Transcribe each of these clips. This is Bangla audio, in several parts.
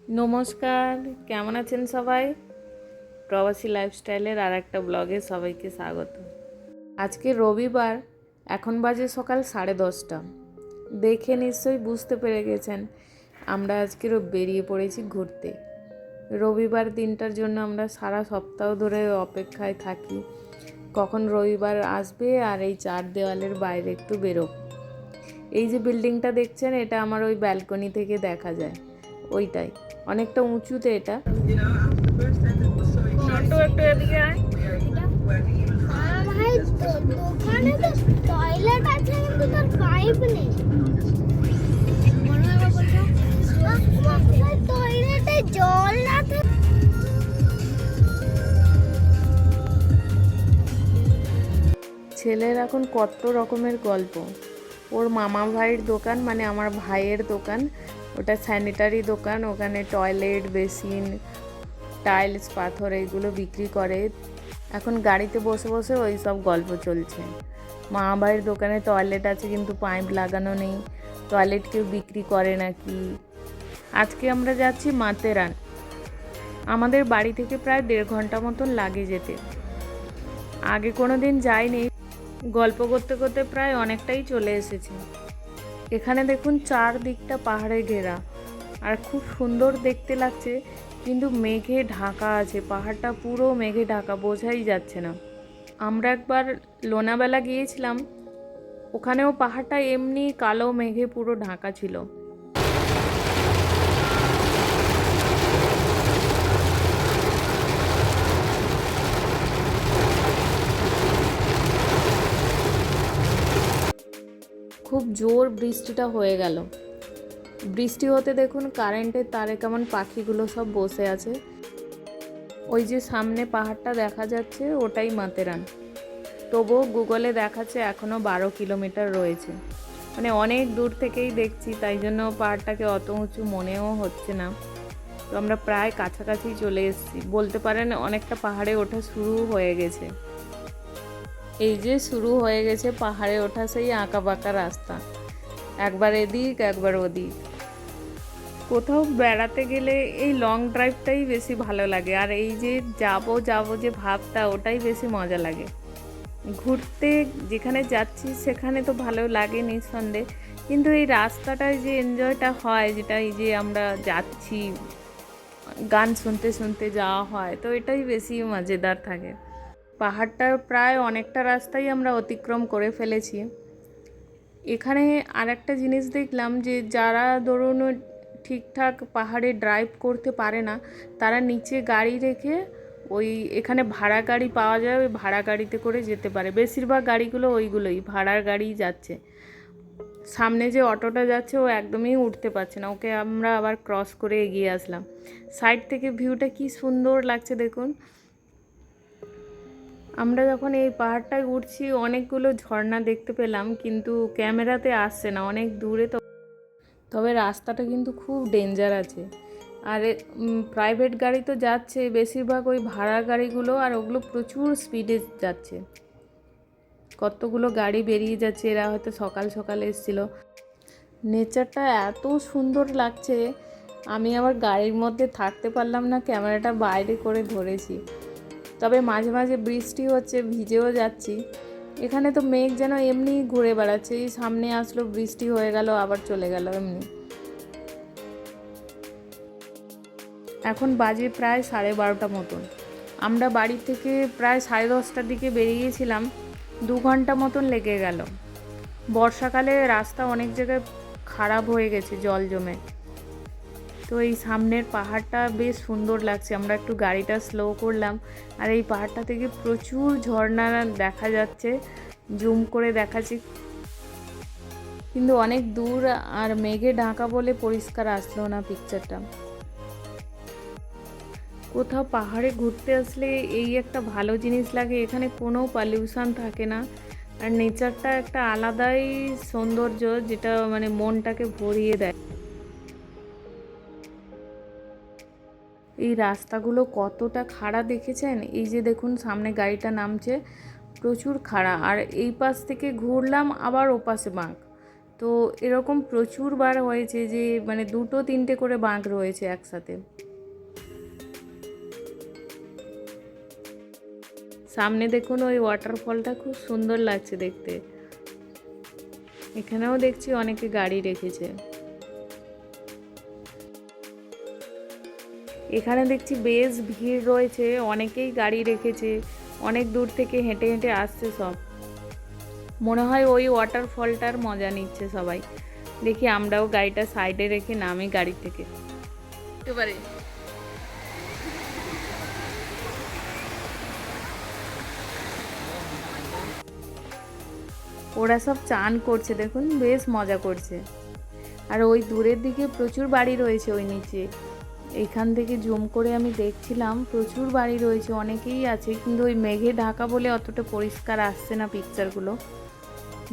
নমস্কার, কেমন আছেন সবাই? প্রবাসী লাইফস্টাইলের আর একটা ব্লগে সবাইকে স্বাগত। আজকে রবিবার, এখন বাজে সকাল 10:30। দেখে নিশ্চয়ই বুঝতে পেরে গেছেন আমরা আজকে বেরিয়ে পড়েছি ঘুরতে। রবিবার দিনটার জন্য আমরা সারা সপ্তাহ ধরে অপেক্ষায় থাকি কখন রবিবার আসবে আর এই চার দেওয়ালের বাইরে একটু বেরোব। এই যে বিল্ডিংটা দেখছেন, এটা আমার ওই ব্যালকনি থেকে দেখা যায়, ওইটাই অনেকটা উঁচুতে। এটা একটু এদিকে আয়। ভাই দোকানে তো টয়লেট আছে কিন্তু তার পাইপ নেই। টয়লেটে জল না থাকে। ছেলের এখন কত রকমের গল্প। ওর মামা ভাইয়ের দোকান, মানে আমার ভাইয়ের দোকান, ওটা স্যানিটারি দোকান। ওখানে টয়লেট, বেসিন, টাইলস, পাথর এইগুলো বিক্রি করে। এখন গাড়িতে বসে বসে ওই সব গল্প চলছে। মামা ভাইয়ের দোকানে টয়লেট আছে কিন্তু পাইপ লাগানো নেই, টয়লেট কেউ বিক্রি করে নাকি। আজকে আমরা যাচ্ছি মাতেরান। আমাদের বাড়ি থেকে প্রায় 1.5 ঘন্টা মতন লাগে যেতে। আগে কোনো দিন যাইনি, গল্প করতে করতে প্রায় অনেকটাই চলে এসেছি। এখানে দেখুন চারদিকটা পাহাড়ে ঘেরা, আর খুব সুন্দর দেখতে লাগছে, কিন্তু মেঘে ঢাকা আছে, পাহাড়টা পুরো মেঘে ঢাকা, বোঝাই যাচ্ছে না। আমরা একবার লোনাবেলা গিয়েছিলাম, ওখানেও পাহাড়টা এমনি কালো মেঘে পুরো ঢাকা ছিল। খুব জোর বৃষ্টিটা হয়ে গেল। বৃষ্টি হতে দেখুন কারেন্টের তারে কেমন পাখিগুলো সব বসে আছে। ওই যে সামনে পাহাড়টা দেখা যাচ্ছে, ওটাই মাতেরান। তবুও গুগলে দেখাচ্ছে এখনও 12 কিলোমিটার রয়েছে, মানে অনেক দূর থেকেই দেখছি, তাই জন্য পাহাড়টাকে অত উঁচু মনেও হচ্ছে না। তো আমরা প্রায় কাছাকাছি চলে এসেছি, বলতে পারেন অনেকটা পাহাড়ে ওঠা শুরু হয়ে গেছে। এই যে শুরু হয়ে গেছে পাহাড়ে ওঠা সেই আঁকা বাঁকা রাস্তা, একবার এদিক একবার ওদিক। কোথাও বেড়াতে গেলে এই লং ড্রাইভটাই বেশি ভালো লাগে, আর এই যে যাব যে ভাবটা, ওটাই বেশি মজা লাগে। ঘুরতে যেখানে যাচ্ছি সেখানে তো ভালো লাগে নিঃসন্দেহে, কিন্তু এই রাস্তাটায় যে এনজয়টা হয়, যেটা এই যে আমরা যাচ্ছি গান শুনতে শুনতে যাওয়া হয়, তো এটাই বেশি মজাদার থাকে। পাহাড়টার প্রায় অনেকটা রাস্তাই আমরা অতিক্রম করে ফেলেছি। এখানে আর একটা জিনিস দেখলাম, যে যারা ধরুন ঠিকঠাক পাহাড়ে ড্রাইভ করতে পারে না, তারা নিচে গাড়ি রেখে ওই এখানে ভাড়া গাড়ি পাওয়া যায়, ওই ভাড়া গাড়িতে করে যেতে পারে। বেশিরভাগ গাড়িগুলো ওইগুলোই ভাড়ার গাড়িই যাচ্ছে। সামনে যে অটোটা যাচ্ছে ও একদমই উঠতে পারছে না, ওকে আমরা আবার ক্রস করে এগিয়ে আসলাম। সাইড থেকে ভিউটা কি সুন্দর লাগছে দেখুন। আমরা যখন এই পাহাড়টায় উঠছি অনেকগুলো ঝর্ণা দেখতে পেলাম, কিন্তু ক্যামেরাতে আসছে না, অনেক দূরে। তো তবে রাস্তাটা কিন্তু খুব ডেঞ্জার আছে। আর প্রাইভেট গাড়ি তো যাচ্ছে বেশিরভাগ, ওই ভাড়া গাড়িগুলো, আর ওগুলো প্রচুর স্পিডে যাচ্ছে। কতগুলো গাড়ি বেরিয়ে যাচ্ছে, এরা হয়তো সকাল সকাল এসেছিলো। নেচারটা এত সুন্দর লাগছে, আমি আবার গাড়ির মধ্যে থাকতে পারলাম না, ক্যামেরাটা বাইরে করে ধরেছি। তবে মাঝে মাঝে বৃষ্টি হচ্ছে, ভিজেও যাচ্ছি। এখানে তো মেঘ যেন এমনি ঘুরে বেড়াচ্ছে, এই সামনে আসলো বৃষ্টি হয়ে গেল আবার চলে গেল এমনি। এখন বাজে প্রায় 12:30 মতন। আমরা বাড়ি থেকে প্রায় 10:30টার দিকে বেরিয়েছিলাম, 2 ঘন্টা মতন লেগে গেল। বর্ষাকালে রাস্তা অনেক জায়গায় খারাপ হয়ে গেছে, জল জমে। তো এই সামনের পাহাড়টা বেশ সুন্দর লাগছে। আমরা একটু গাড়িটা স্লো করলাম, আর এই পাহাড়টা থেকে প্রচুর ঝর্ণা দেখা যাচ্ছে, জুম করে দেখাচ্ছি, কিন্তু অনেক দূর আর মেঘে ঢাকা বলে পরিষ্কার আসলো না পিকচারটা। কোথাও পাহাড়ে ঘুরতে আসলে এই একটা ভালো জিনিস লাগে, এখানে কোনো পলিউশন থাকে না, আর নেচারটা একটা আলাদাই সৌন্দর্য, যেটা মানে মনটাকে ভরিয়ে দেয়। এই রাস্তাগুলো কতটা খাড়া দেখেছেন? এই যে দেখুন সামনে গাড়িটা নামছে, প্রচুর খাড়া। আর এই পাশ থেকে ঘুরলাম, আবার ওপাশে বাঁক, তো এরকম প্রচুরবার হয়েছে যে মানে 2-3টে করে বাঁক রয়েছে একসাথে। সামনে দেখুন ওই ওয়াটারফলটা খুব সুন্দর লাগছে দেখতে। এখানেও দেখছি অনেকে গাড়ি রেখেছে। এখানে দেখছি বেশ ভিড় রয়েছে, অনেকেই গাড়ি রেখেছে, অনেক দূর থেকে হেঁটে হেঁটে আসছে সব। মনে হয় ওই ওয়াটারফলটার মজা নিচ্ছে সবাই। দেখি আমরাও গাড়িটা সাইডে রেখে নামি গাড়ি থেকে। একেবারে ওরা সব চান করছে দেখুন, বেশ মজা করছে। আর ওই দূরের দিকে প্রচুর বাড়ি রয়েছে ওই নিচে। এইখান থেকে জুম করে আমি দেখছিলাম প্রচুর বাড়ি রয়েছে, অনেকেই আছে, কিন্তু ওই মেঘে ঢাকা বলে অতটা পরিষ্কার আসছে না পিকচারগুলো।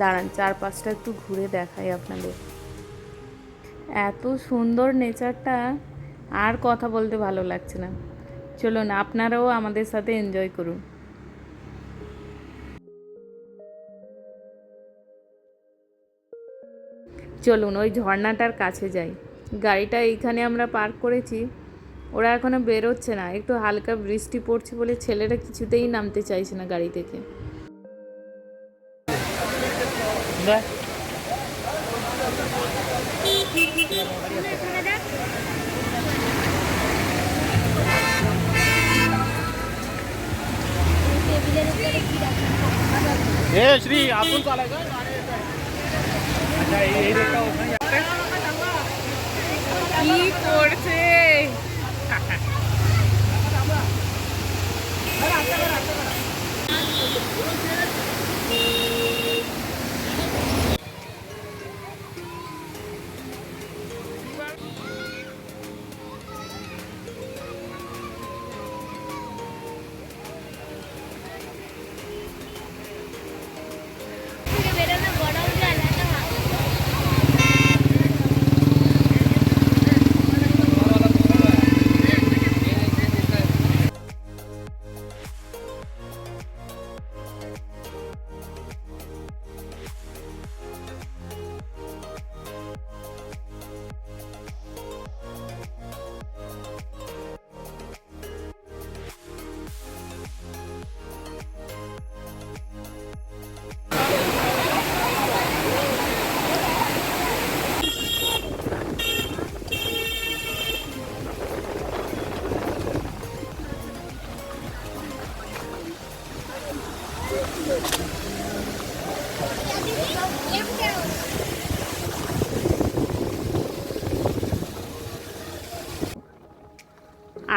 দাঁড়ান চারপাশটা একটু ঘুরে দেখাই আপনাদের। এত সুন্দর নেচারটা, আর কথা বলতে ভালো লাগছে না। চলুন আপনারাও আমাদের সাথে এনজয় করুন। চলুন ওই ঝর্ণাটার কাছে যাই। গাড়িটা এইখানে আমরা পার্ক করেছি। ওরা এখনো বেরোচ্ছে না, একটু হালকা বৃষ্টি পড়ছে বলে ছেলেরা কিছুতেই নামতে চাইছে না গাড়ি থেকে। हे श्री आपण चालायचं अच्छा এই রেটটা ওখানে কি করছে বেরোনো গরম জল এত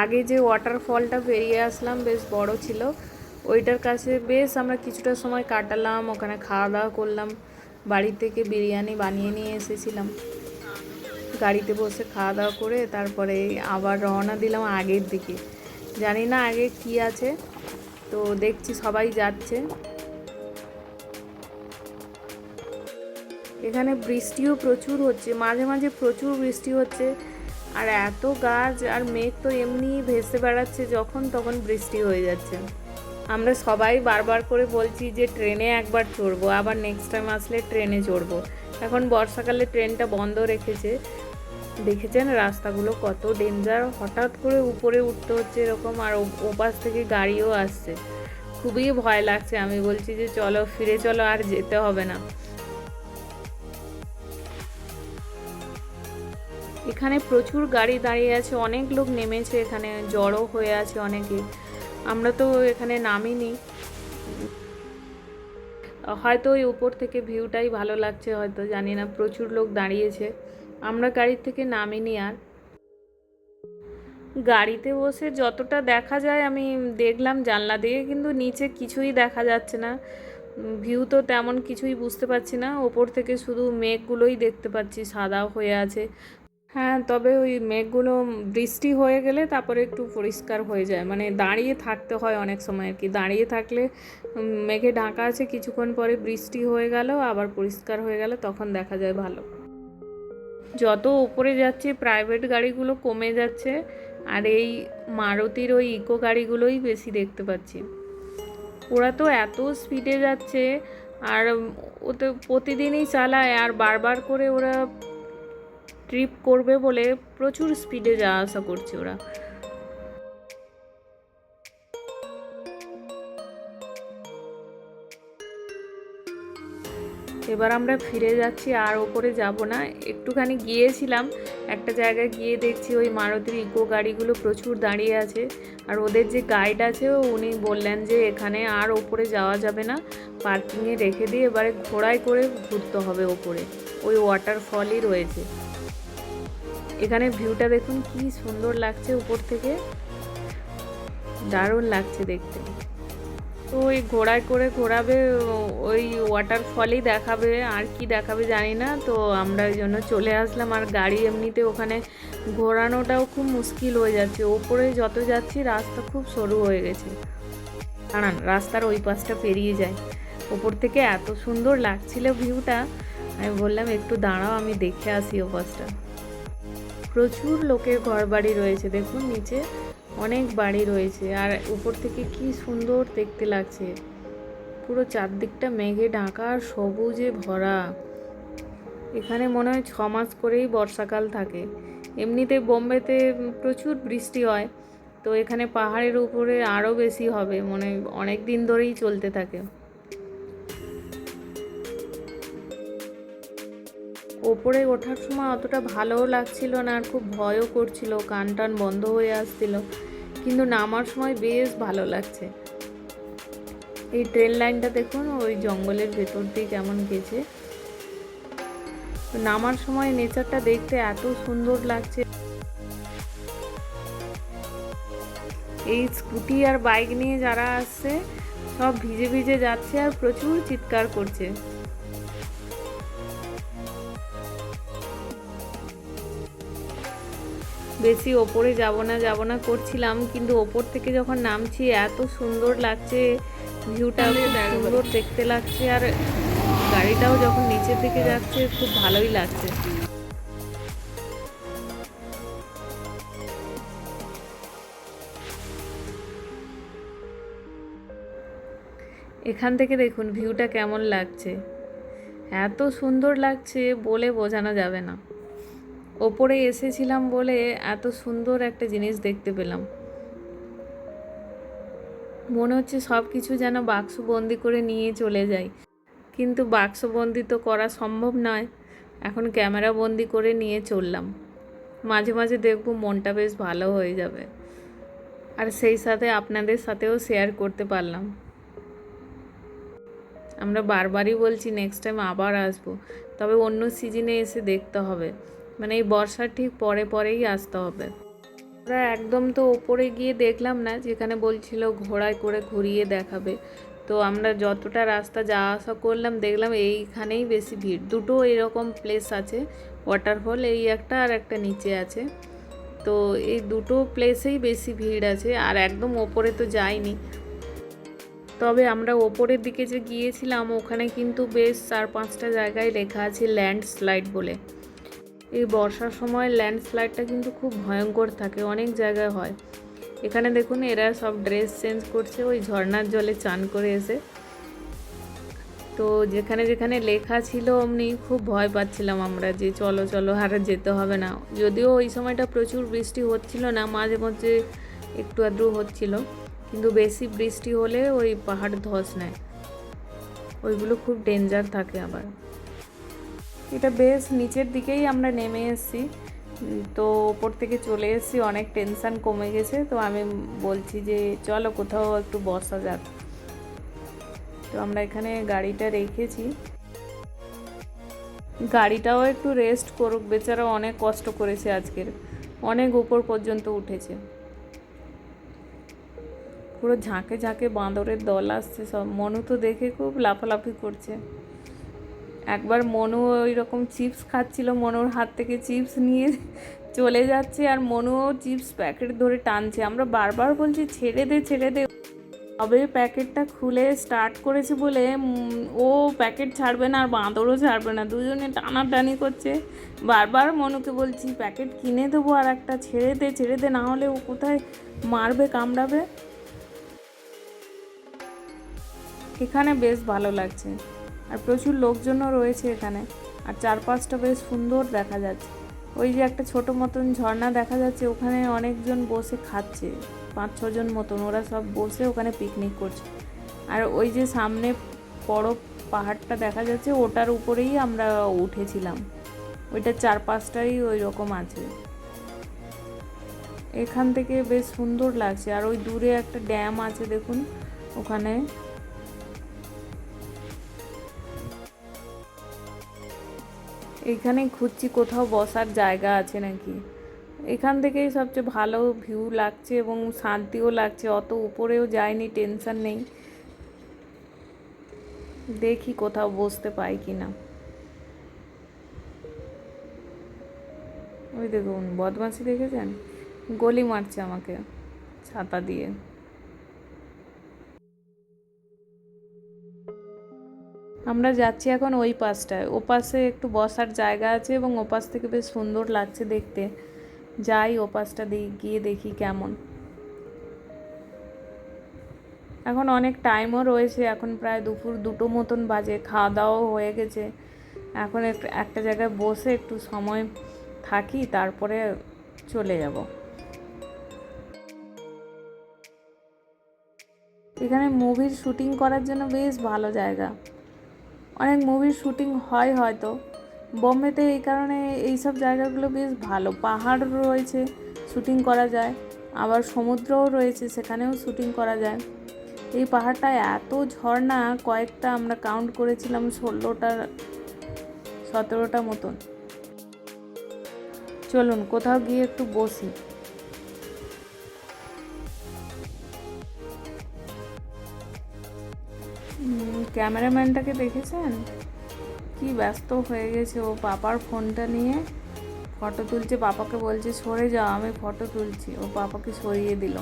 আগে যে ওয়াটারফলটা পেরিয়ে আসলাম বেশ বড় ছিল, ওইটার কাছে বেশ আমরা কিছুটা সময় কাটালাম, ওখানে খাওয়া দাওয়া করলাম। বাড়ি থেকে বিরিয়ানি বানিয়ে নিয়ে এসেছিলাম, গাড়িতে বসে খাওয়া দাওয়া করে তারপরে আবার রওনা দিলাম আগের দিকে। জানি না আগে কি আছে, তো দেখছি সবাই যাচ্ছে। এখানে বৃষ্টিও প্রচুর হচ্ছে, মাঝে মাঝে প্রচুর বৃষ্টি হচ্ছে। আর এত গাছ আর মেঘ তো এমনি ভেসে বেড়াচ্ছে, যখন তখন বৃষ্টি হয়ে যাচ্ছে। আমরা সবাই বারবার করে বলছি যে ট্রেনে একবার চড়বো, আবার নেক্সট টাইম আসলে ট্রেনে চড়বো। এখন বর্ষাকালে ট্রেনটা বন্ধ রেখেছে। দেখেছেন রাস্তাগুলো কত ডেঞ্জার, হঠাৎ করে উপরে উঠতে হচ্ছে এরকম, আর ওপাশ থেকে গাড়িও আসছে। খুবই ভয় লাগছে। আমি বলছি যে চলো ফিরে চলো, আর যেতে হবে না। এখানে প্রচুর গাড়ি দাঁড়িয়ে আছে, অনেক লোক নেমেছে, এখানে জড়ো হয়ে আছে অনেকে। আমরা তো এখানে নামিনি, হয়তো ওই উপর থেকে ভিউটাই ভালো লাগছে, হয়তো জানি না, প্রচুর লোক দাঁড়িয়েছে। আমরা গাড়ির থেকে নামিনি। আর গাড়িতে বসে যতটা দেখা যায় আমি দেখলাম জানলা দিয়ে, কিন্তু নিচে কিছুই দেখা যাচ্ছে না। ভিউ তো তেমন কিছুই বুঝতে পারছি না, ওপর থেকে শুধু মেঘগুলোই দেখতে পাচ্ছি সাদা হয়ে আছে। হ্যাঁ, তবে ওই মেঘগুলো বৃষ্টি হয়ে গেলে তারপরে একটু পরিষ্কার হয়ে যায়, মানে দাঁড়িয়ে থাকতে হয় অনেক সময় আর কি। দাঁড়িয়ে থাকলে মেঘে ঢাকা আছে, কিছুক্ষণ পরে বৃষ্টি হয়ে গেল আবার পরিষ্কার হয়ে গেল, তখন দেখা যায় ভালো। যত উপরে যাচ্ছে প্রাইভেট গাড়িগুলো কমে যাচ্ছে, আর এই মারুতির ওই ইকো গাড়িগুলোই বেশি দেখতে পাচ্ছি। ওরা তো এত স্পিডে যাচ্ছে, আর ওতে প্রতিদিনই চালায়, আর বারবার করে ওরা ট্রিপ করবে বলে প্রচুর স্পিডে যাওয়া আসা করছে ওরা। এবার আমরা ফিরে যাচ্ছি, আর ওপরে যাব না। একটুখানি গিয়েছিলাম একটা জায়গায়, গিয়ে দেখছি ওই মারুতির ইকো গাড়িগুলো প্রচুর দাঁড়িয়ে আছে, আর ওদের যে গাইড আছে উনি বললেন যে এখানে আর ওপরে যাওয়া যাবে না, পার্কিংয়ে রেখে দিয়ে এবারে ঘোড়ায় করে ঘুরতে হবে ওপরে, ওই ওয়াটারফলই রয়েছে। এখানে ভিউটা দেখুন কি সুন্দর লাগছে উপর থেকে, দারুণ লাগছে দেখতে। তো ওই ঘোড়ায় করে ঘোরাবে, ওই ওয়াটারফলই দেখাবে, আর কি দেখাবে জানি না। তো আমরা ওই জন্য চলে আসলাম। আর গাড়ি এমনিতে ওখানে ঘোরানোটাও খুব মুশকিল হয়ে যাচ্ছে, ওপরে যত যাচ্ছি রাস্তা খুব সরু হয়ে গেছে। দাঁড়ান, রাস্তার ওই পাশটা পেরিয়ে যায়। ওপর থেকে এত সুন্দর লাগছিল ভিউটা, আমি বললাম একটু দাঁড়াও আমি দেখে আসি ও পাশটা। প্রচুর লোকের ঘর বাড়ি রয়েছে, দেখুন নিচে অনেক বাড়ি রয়েছে, আর উপর থেকে কি সুন্দর দেখতে লাগছে। পুরো চারদিকটা মেঘে ঢাকা আর সবুজে ভরা। এখানে মনে হয় 6 মাস করেই বর্ষাকাল থাকে। এমনিতে বোম্বেতে প্রচুর বৃষ্টি হয়, তো এখানে পাহাড়ের উপরে আরও বেশি হবে, মানে অনেক দিন ধরেই চলতে থাকে। ওপরে ওঠার সময় অতটা ভালোও লাগছিল না, আর খুব ভয়ও করছিল, কান টান বন্ধ হয়ে আসছিল, কিন্তু নামার সময় বেশ ভালো লাগছে। এই ট্রেন লাইনটা দেখুন ওই জঙ্গলের ভেতর দিয়ে কেমন গেছে। নামার সময় নেচারটা দেখতে এত সুন্দর লাগছে। এই স্কুটি আর বাইক নিয়ে যারা আসছে সব ভিজে ভিজে যাচ্ছে আর প্রচুর চিৎকার করছে। বেশি ওপরে যাব না করছিলাম, কিন্তু ওপর থেকে যখন নামছি এত সুন্দর লাগছে, ভিউটা সুন্দর দেখতে লাগছে, আর গাড়িটাও যখন নিচের দিকে যাচ্ছে খুব ভালোই লাগছে। এখান থেকে দেখুন ভিউটা কেমন লাগছে, এত সুন্দর লাগছে বলে বোঝানো যাবে না। ওপরে এসেছিলাম বলে এত সুন্দর একটা জিনিস দেখতে পেলাম। মনে হচ্ছে সব কিছু যেন বাক্সবন্দি করে নিয়ে চলে যাই, কিন্তু বাক্সবন্দি তো করা সম্ভব নয়। এখন ক্যামেরা বন্দি করে নিয়ে চললাম। মাঝে মাঝে দেখব মনটা বেশ ভালো হয়ে যাবে, আর সেই সাথে আপনাদের সাথেও শেয়ার করতে পারলাম। আমরা বারবারই বলছি নেক্সট টাইম আবার আসবো, তবে অন্য সিজনে এসে দেখতে হবে, মানে এই বর্ষার ঠিক পরে পরেই আসতে হবে। আমরা একদম তো ওপরে গিয়ে দেখলাম না, যেখানে বলছিল ঘোড়ায় করে ঘুরিয়ে দেখাবে। তো আমরা যতটা রাস্তা যাওয়া আসা করলাম দেখলাম এইখানেই বেশি ভিড়। দুটো এরকম প্লেস আছে, ওয়াটারফল, এই একটা আর একটা নিচে আছে। তো এই দুটো প্লেসেই বেশি ভিড় আছে, আর একদম ওপরে তো যাইনি। তবে আমরা ওপরের দিকে যে গিয়েছিলাম ওখানে কিন্তু বেশ 4-5টা জায়গায় লেখা আছে ল্যান্ডস্লাইড বলে। এই বর্ষার সময় ল্যান্ডস্লাইডটা কিন্তু খুব ভয়ঙ্কর থাকে, অনেক জায়গায় হয়। এখানে দেখুন এরা সব ড্রেস চেঞ্জ করছে ওই ঝর্ণার জলে চান করে এসে। তো যেখানে যেখানে লেখা ছিল অমনি খুব ভয় পাচ্ছিলাম আমরা, যে চলো চলো আর যেতে হবে না। যদিও ওই সময়টা প্রচুর বৃষ্টি হচ্ছিল না, মাঝে মধ্যে একটু আধটু হচ্ছিল, কিন্তু বেশি বৃষ্টি হলে ওই পাহাড় ধস নেয়, ওইগুলো খুব ডেঞ্জার থাকে আবার। এটা বেশ নিচের দিকেই আমরা নেমে এসেছি, তো ওপর থেকে চলে এসেছি, অনেক টেনশান কমে গেছে। তো আমি বলছি যে চলো কোথাও একটু বসা যাক। তো আমরা এখানে গাড়িটা রেখেছি, গাড়িটাও একটু রেস্ট করুক, বেচারা অনেক কষ্ট করেছে আজকের, অনেক উপর পর্যন্ত উঠেছে। পুরো ঝাঁকে ঝাঁকে বাঁদরের দল আসছে সব। মনু তো দেখে খুব লাফালাফি করছে। একবার মনু ওই রকম চিপস খাচ্ছিল, মনুর হাত থেকে চিপস নিয়ে চলে যাচ্ছে, আর মনুও চিপস প্যাকেট ধরে টানছে। আমরা বারবার বলছি ছেড়ে দে ছেড়ে দে, তবে প্যাকেটটা খুলে স্টার্ট করেছে বলে ও প্যাকেট ছাড়বে না আর বাঁদরও ছাড়বে না, দুজনে টানাটানি করছে। বারবার মনুকে বলছি প্যাকেট কিনে দেবো আর একটা, ছেড়ে দে না হলে ও কোথায় মারবে কামড়াবে। এখানে বেশ ভালো লাগছে, আর প্রচুর লোকজনও রয়েছে এখানে, আর চারপাশটা বেশ সুন্দর দেখা যাচ্ছে। ওই যে একটা ছোট মতন ঝর্ণা দেখা যাচ্ছে, ওখানে অনেকজন বসে খাচ্ছে, 5-6 জন মতন, ওরা সব বসে ওখানে পিকনিক করছে। আর ওই যে সামনে বড় পাহাড়টা দেখা যাচ্ছে, ওটার উপরেই আমরা উঠেছিলাম, ওইটার চারপাশটাই ওই রকম আছে। এখান থেকে বেশ সুন্দর লাগছে। আর ওই দূরে একটা ড্যাম আছে দেখুন ওখানে। এইখানেই খুঁজছি কোথাও বসার জায়গা আছে নাকি। এখান থেকেই সবচেয়ে ভালো ভিউ লাগছে এবং শান্তিও লাগছে, অত উপরেও যায়নি, টেনশন নেই। দেখি কোথাও বসতে পাই কি না। ওই দেখুন বদমাশি দেখেছেন, গলি মারছে আমাকে ছাতা দিয়ে। আমরা যাচ্ছি এখন ওই পাশটায়, ও পাশে একটু বসার জায়গা আছে এবং ও পাশ থেকে বেশ সুন্দর লাগছে দেখতে। যাই ও পাশটা গিয়ে দেখি কেমন। এখন অনেক টাইমও রয়েছে, এখন প্রায় দুপুর 2টো মতন বাজে, খাওয়া দাওয়াও হয়ে গেছে। এখন একটা জায়গায় বসে একটু সময় থাকি, তারপরে চলে যাব। এখানে মুভির শুটিং করার জন্য বেশ ভালো জায়গা, অনেক মুভির শুটিং হয় হয়তো বোম্বেতে, এই কারণে এইসব জায়গাগুলো বেশ ভালো। পাহাড় রয়েছে, শুটিং করা যায়, আবার সমুদ্রও রয়েছে, সেখানেও শুটিং করা যায়। এই পাহাড়টায় এত ঝর্ণা, কয়েকটা আমরা কাউন্ট করেছিলাম 16টা 17টা মতন। চলুন কোথাও গিয়ে একটু বসি। ক্যামেরাম্যানটাকে দেখেছেন কি ব্যস্ত হয়ে গেছে, ও পাপার ফোনটা নিয়ে ফটো তুলছে, পাপাকে বলছে সরে যাও আমি ফটো তুলছি, ও পাপাকে সরিয়ে দিল।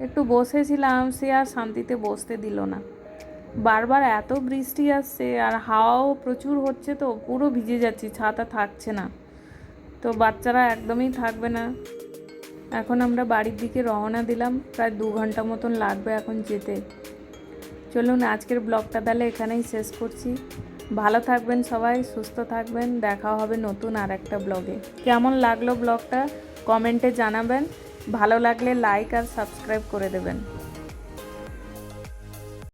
একটু বসেছিলাম, সে আর শান্তিতে বসতে দিল না। বারবার এত বৃষ্টি আসছে আর হাওয়াও প্রচুর হচ্ছে, তো পুরো ভিজে যাচ্ছি, ছাতা থাকছে না। তো বাচ্চারা একদমই থাকবে না। এখন আমরা বাড়ির দিকে রওনা দিলাম, প্রায় 2 ঘন্টা মতন লাগবে এখন যেতে। চলুন আজকের ব্লগটা তাহলে এখানেই শেষ করছি। ভালো থাকবেন সবাই, সুস্থ থাকবেন, দেখা হবে নতুন আর একটা ব্লগে। কেমন লাগলো ব্লগটা কমেন্টে জানাবেন, ভালো লাগলে লাইক আর সাবস্ক্রাইব করে দেবেন।